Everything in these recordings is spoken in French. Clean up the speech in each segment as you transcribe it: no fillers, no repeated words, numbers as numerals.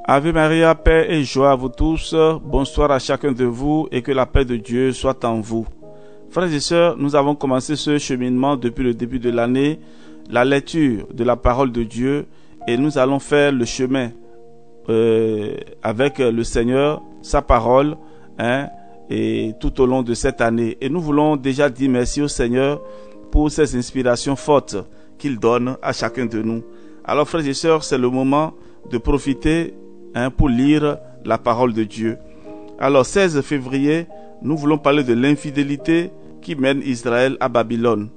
Ave Maria, paix et joie à vous tous. Bonsoir à chacun de vous et que la paix de Dieu soit en vous. Frères et sœurs, nous avons commencé ce cheminement depuis le début de l'année, la lecture de la parole de Dieu, et nous allons faire le chemin avec le Seigneur, sa parole, et tout au long de cette année. Et nous voulons déjà dire merci au Seigneur pour ces inspirations fortes qu'il donne à chacun de nous. Alors frères et sœurs, c'est le moment de profiter pour lire la parole de Dieu. Alors 16 février, nous voulons parler de l'infidélité qui mène Israël à Babylone.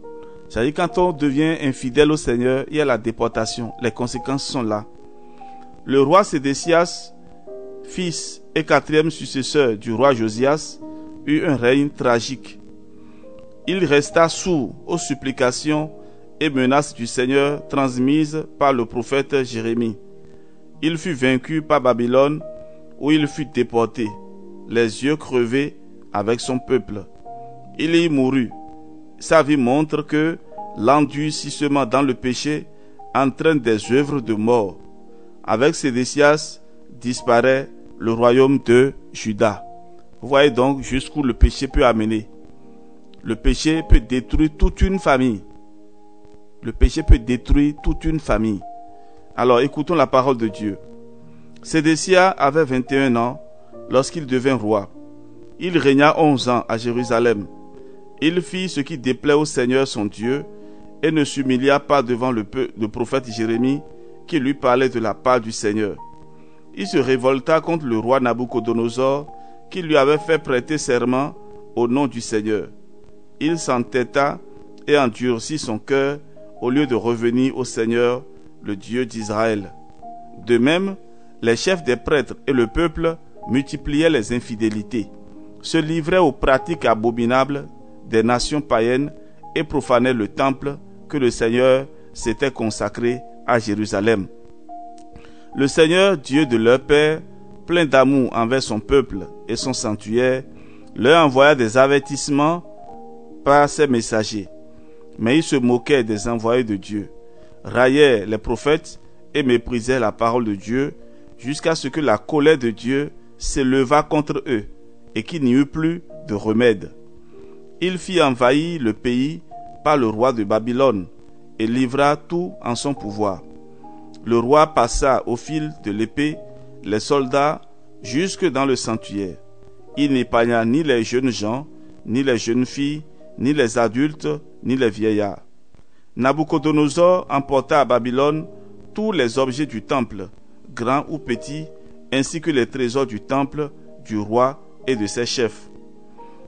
C'est-à-dire quand on devient infidèle au Seigneur, il y a la déportation. Les conséquences sont là. Le roi Sédécias, fils et quatrième successeur du roi Josias, eut un règne tragique. Il resta sourd aux supplications et menaces du Seigneur transmises par le prophète Jérémie. Il fut vaincu par Babylone, où il fut déporté, les yeux crevés avec son peuple. Il y mourut. Sa vie montre que l'endurcissement dans le péché entraîne des œuvres de mort. Avec Sédécias disparaît le royaume de Juda. Vous voyez donc jusqu'où le péché peut amener. Le péché peut détruire toute une famille. Le péché peut détruire toute une famille. Alors écoutons la parole de Dieu. Sédécias avait 21 ans lorsqu'il devint roi. Il régna 11 ans à Jérusalem. Il fit ce qui déplaît au Seigneur son Dieu et ne s'humilia pas devant le prophète Jérémie qui lui parlait de la part du Seigneur. Il se révolta contre le roi Nabuchodonosor qui lui avait fait prêter serment au nom du Seigneur. Il s'entêta et endurcit son cœur au lieu de revenir au Seigneur, le Dieu d'Israël. De même, les chefs des prêtres et le peuple multipliaient les infidélités, se livraient aux pratiques abominables des nations païennes et profanaient le temple que le Seigneur s'était consacré à Jérusalem. Le Seigneur, Dieu de leur père, plein d'amour envers son peuple et son sanctuaire, leur envoya des avertissements par ses messagers. Mais ils se moquaient des envoyés de Dieu, raillaient les prophètes et méprisaient la parole de Dieu, jusqu'à ce que la colère de Dieu s'éleva contre eux et qu'il n'y eut plus de remède. Il fit envahir le pays par le roi de Babylone et livra tout en son pouvoir. Le roi passa au fil de l'épée les soldats jusque dans le sanctuaire. Il n'épargna ni les jeunes gens, ni les jeunes filles, ni les adultes, ni les vieillards. Nabuchodonosor emporta à Babylone tous les objets du temple, grands ou petits, ainsi que les trésors du temple, du roi et de ses chefs.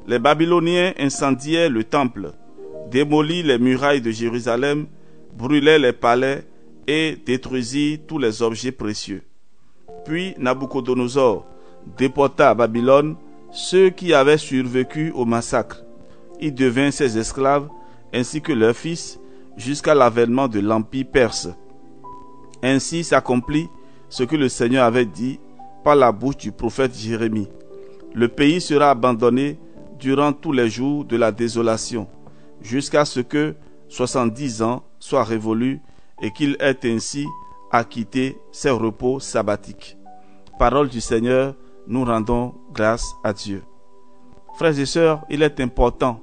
Les Babyloniens incendiaient le temple, démolirent les murailles de Jérusalem, brûlaient les palais et détruisirent tous les objets précieux. Puis Nabuchodonosor déporta à Babylone ceux qui avaient survécu au massacre. Ils devinrent ses esclaves, ainsi que leurs fils, jusqu'à l'avènement de l'empire perse. Ainsi s'accomplit ce que le Seigneur avait dit par la bouche du prophète Jérémie. Le pays sera abandonné durant tous les jours de la désolation, jusqu'à ce que 70 ans soient révolus et qu'il ait ainsi acquitté ses repos sabbatiques. Parole du Seigneur, nous rendons grâce à Dieu. Frères et sœurs, il est important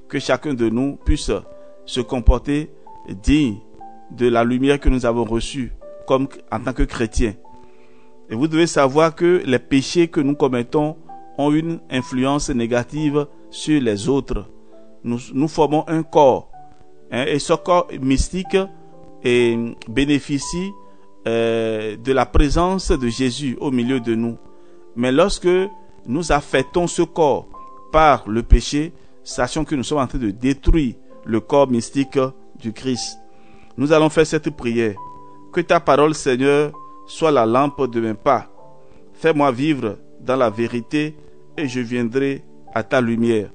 que chacun de nous puisse se comporter digne de la lumière que nous avons reçue comme en tant que chrétiens. Et vous devez savoir que les péchés que nous commettons ont une influence négative sur les autres. Nous formons un corps, et ce corps mystique bénéficie de la présence de Jésus au milieu de nous. Mais lorsque nous affectons ce corps par le péché, sachons que nous sommes en train de détruire le corps mystique du Christ. Nous allons faire cette prière. Que ta parole, Seigneur, soit la lampe de mes pas. Fais-moi vivre dans la vérité et je viendrai à ta lumière.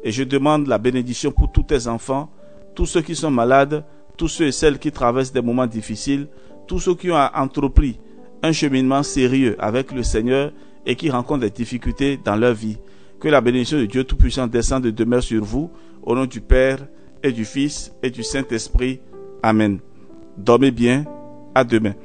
Et je demande la bénédiction pour tous tes enfants, tous ceux qui sont malades, tous ceux et celles qui traversent des moments difficiles, tous ceux qui ont entrepris un cheminement sérieux avec le Seigneur et qui rencontrent des difficultés dans leur vie. Que la bénédiction de Dieu Tout-Puissant descende et demeure sur vous, au nom du Père et du Fils et du Saint-Esprit. Amen. Dormez bien. À demain.